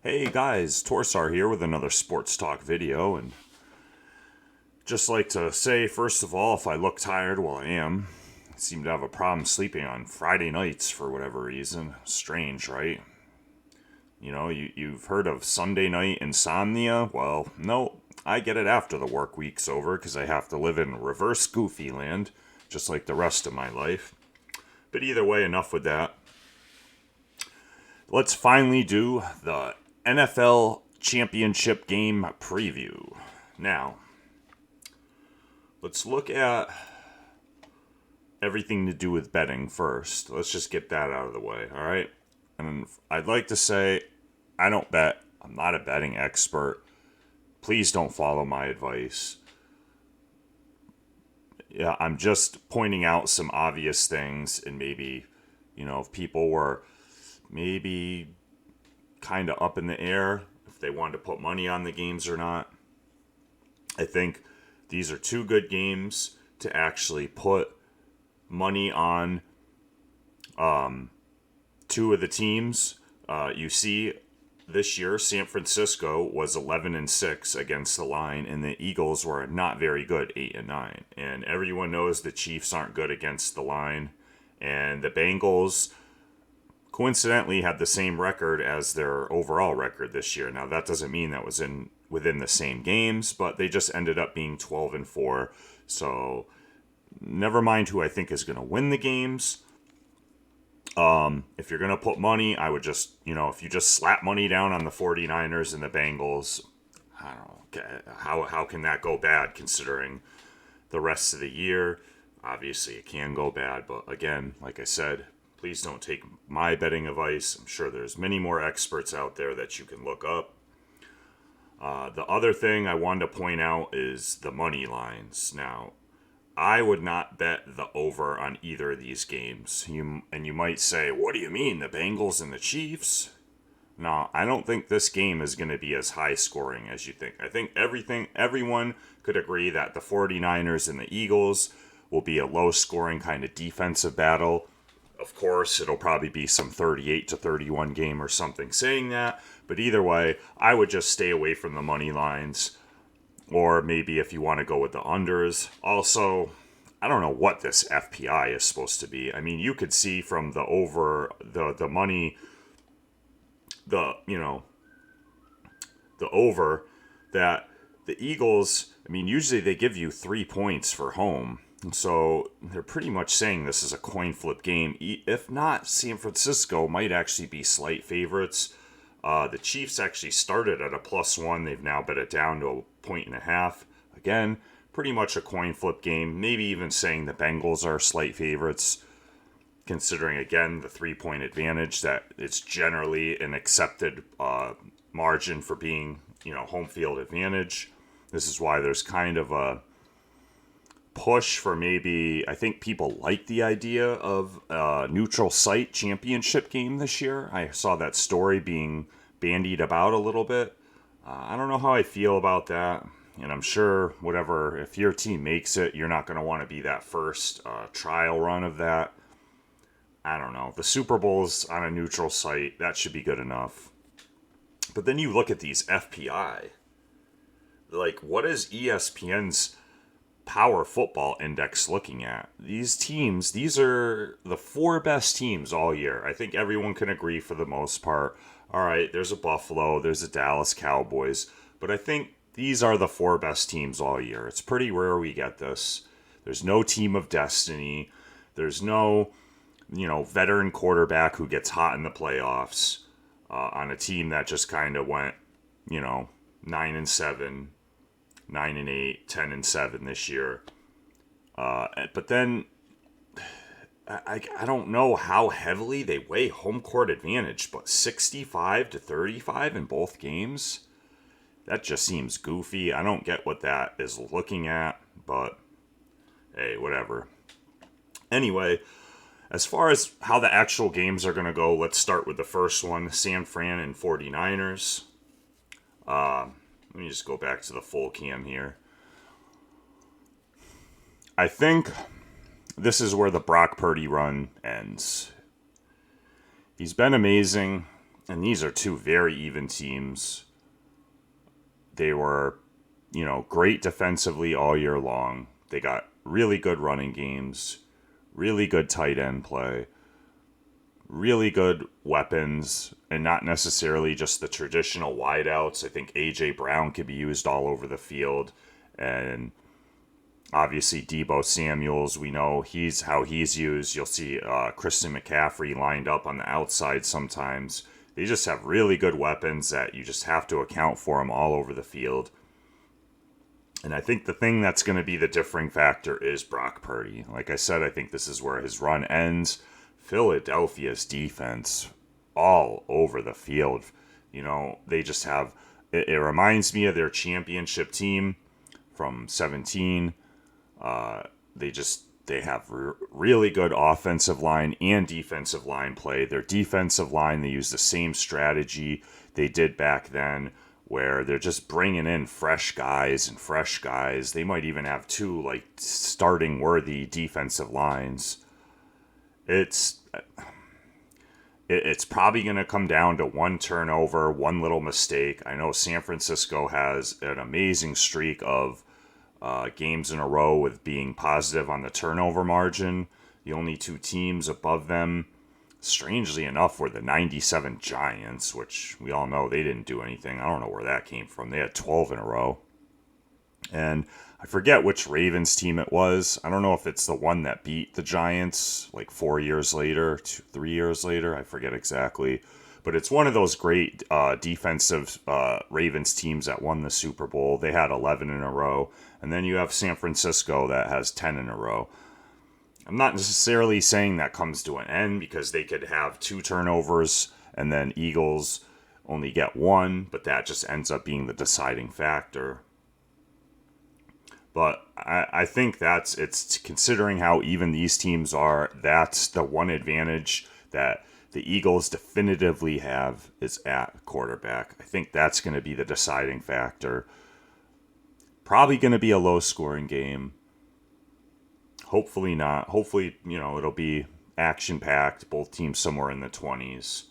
Hey guys, Torsar here with another sports talk video, and just like to say, first of all, if I look tired, well, I am. I seem to have a problem sleeping on Friday nights for whatever reason. Strange, right? You've heard of Sunday night insomnia? Well, no, I get it after the work week's over because I have to live in reverse goofy land, just like the rest of my life. But either way, enough with that. Let's finally do the NFL Championship game preview. Now, let's look at everything to do with betting first. Let's just get that out of the way, all right? And I'd like to say I don't bet. I'm not a betting expert. Please don't follow my advice. Yeah, I'm just pointing out some obvious things, and maybe, if people were maybe kind of up in the air if they wanted to put money on the games or not. I think these are two good games to actually put money on two of the teams. You see, this year San Francisco was 11-6 against the line, and the Eagles were not very good, 8-9. And everyone knows the Chiefs aren't good against the line, and the Bengals coincidentally had the same record as their overall record this year. Now that doesn't mean that was in within the same games, but they just ended up being 12-4. So never mind who I think is going to win the games. If you're going to put money, I would just, if you just slap money down on the 49ers and the Bengals, I don't know, how can that go bad considering the rest of the year? Obviously, it can go bad, but again, like I said, please don't take my betting advice. I'm sure there's many more experts out there that you can look up. The other thing I wanted to point out is the money lines. Now, I would not bet the over on either of these games. You might say, what do you mean, the Bengals and the Chiefs? No, I don't think this game is going to be as high scoring as you think. I think everyone could agree that the 49ers and the Eagles will be a low scoring kind of defensive battle. Of course, it'll probably be some 38-31 game or something saying that. But either way, I would just stay away from the money lines. Or maybe if you want to go with the unders. Also, I don't know what this FPI is supposed to be. I mean, you could see from the over the money, the the over, that the Eagles, I mean, usually they give you 3 points for home. And so they're pretty much saying this is a coin flip game. If not, San Francisco might actually be slight favorites. The Chiefs actually started at a +1. They've now bet it down to a 1.5. Again, pretty much a coin flip game. Maybe even saying the Bengals are slight favorites, considering again the 3 point advantage that it's generally an accepted margin for being home field advantage. This is why there's kind of a push for maybe, I think people like the idea of a neutral site championship game this year. I saw that story being bandied about a little bit. I don't know how I feel about that. And I'm sure whatever, if your team makes it, you're not going to want to be that first trial run of that. I don't know. The Super Bowl's on a neutral site. That should be good enough. But then you look at these FPI. Like, what is ESPN's Power Football Index looking at? These teams, these are the four best teams all year. I think everyone can agree for the most part. All right, there's a Buffalo, there's a Dallas Cowboys, but I think these are the four best teams all year. It's pretty rare we get this. There's no team of destiny. There's no, veteran quarterback who gets hot in the playoffs on a team that just kind of went, 9-7, 9-8, 10-7 this year. But then I don't know how heavily they weigh home court advantage, but 65-35 in both games. That just seems goofy. I don't get what that is looking at, but hey, whatever. Anyway, as far as how the actual games are going to go, let's start with the first one, San Fran and 49ers. Let me just go back to the full cam here. I think this is where the Brock Purdy run ends. He's been amazing. and these are two very even teams. They were, great defensively all year long. They got really good running games, really good tight end play, really good weapons, and not necessarily just the traditional wideouts. I think A.J. Brown could be used all over the field. And obviously Deebo Samuels, we know how he's used. You'll see Christian McCaffrey lined up on the outside sometimes. They just have really good weapons that you just have to account for them all over the field. And I think the thing that's going to be the differing factor is Brock Purdy. Like I said, I think this is where his run ends. Philadelphia's defense all over the field. They just have, it reminds me of their championship team from 17. They have really good offensive line and defensive line play. Their defensive line, they use the same strategy they did back then, where they're just bringing in fresh guys. They might even have two starting worthy defensive lines. It's probably going to come down to one turnover, one little mistake. I know San Francisco has an amazing streak of games in a row with being positive on the turnover margin. The only two teams above them, strangely enough, were the 97 Giants, which we all know they didn't do anything. I don't know where that came from. They had 12 in a row. And I forget which Ravens team it was. I don't know if it's the one that beat the Giants 4 years later, 3 years later. I forget exactly. But it's one of those great defensive Ravens teams that won the Super Bowl. They had 11 in a row. And then you have San Francisco that has 10 in a row. I'm not necessarily saying that comes to an end, because they could have 2 turnovers and then Eagles only get 1, but that just ends up being the deciding factor. But I think it's considering how even these teams are, that's the one advantage that the Eagles definitively have is at quarterback. I think that's going to be the deciding factor. Probably going to be a low-scoring game. Hopefully not. Hopefully, it'll be action-packed, both teams somewhere in the 20s.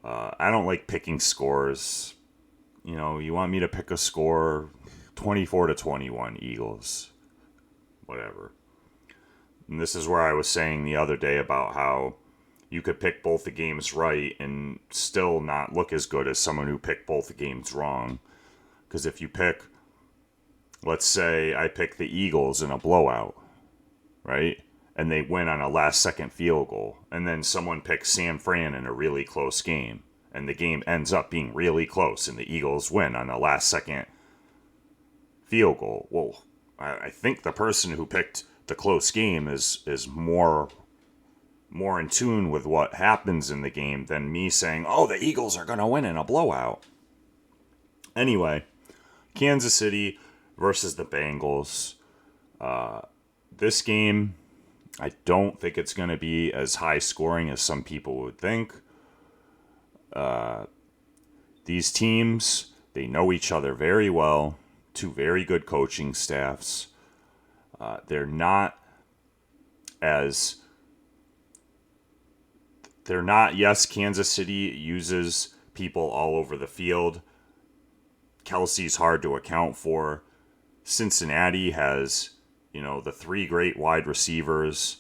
I don't like picking scores. You want me to pick a score, 24-21 Eagles. Whatever. And this is where I was saying the other day about how you could pick both the games right and still not look as good as someone who picked both the games wrong. Because if you pick, let's say I pick the Eagles in a blowout, right? And they win on a last-second field goal. And then someone picks San Fran in a really close game. And the game ends up being really close. And the Eagles win on a last-second field goal. Well, I think the person who picked the close game is more in tune with what happens in the game than me saying, oh, the Eagles are going to win in a blowout. Anyway, Kansas City versus the Bengals. This game, I don't think it's going to be as high scoring as some people would think. These teams, they know each other very well. Two very good coaching staffs. They're not, yes, Kansas City uses people all over the field. Kelsey's hard to account for. Cincinnati has, the 3 great wide receivers.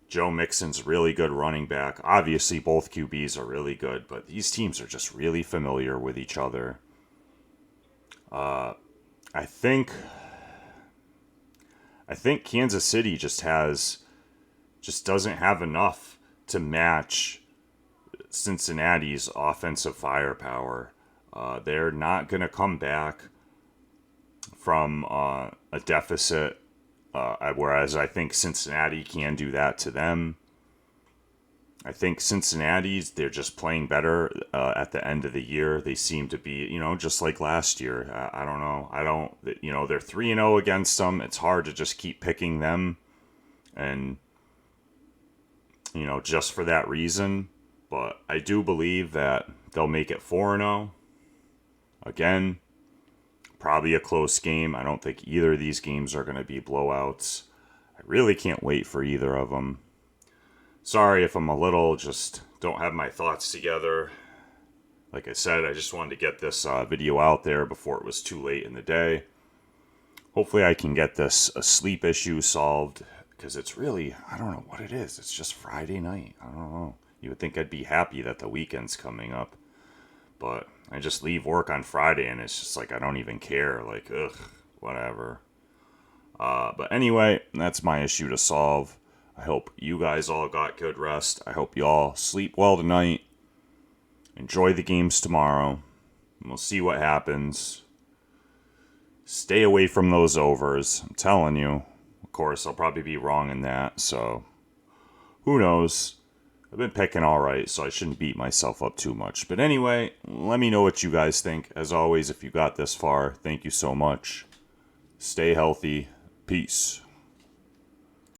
Joe Mixon's really good running back. Obviously, both QBs are really good, but these teams are just really familiar with each other. I think Kansas City just doesn't have enough to match Cincinnati's offensive firepower. They're not going to come back from a deficit, whereas I think Cincinnati can do that to them. I think they're just playing better at the end of the year. They seem to be, just like last year. I don't know. They're 3-0 against them. It's hard to just keep picking them. And, just for that reason. But I do believe that they'll make it 4-0. Again, probably a close game. I don't think either of these games are going to be blowouts. I really can't wait for either of them. Sorry if I'm just don't have my thoughts together. like I said, I just wanted to get this video out there before it was too late in the day. Hopefully I can get this sleep issue solved, because it's really, I don't know what it is. It's just Friday night. I don't know. You would think I'd be happy that the weekend's coming up. But I just leave work on Friday and it's just like I don't even care. Like, ugh, whatever. But anyway, that's my issue to solve. I hope you guys all got good rest. I hope you all sleep well tonight. Enjoy the games tomorrow. And we'll see what happens. Stay away from those overs. I'm telling you. Of course, I'll probably be wrong in that. So, who knows? I've been picking all right, so I shouldn't beat myself up too much. But anyway, let me know what you guys think. As always, if you got this far, thank you so much. Stay healthy. Peace.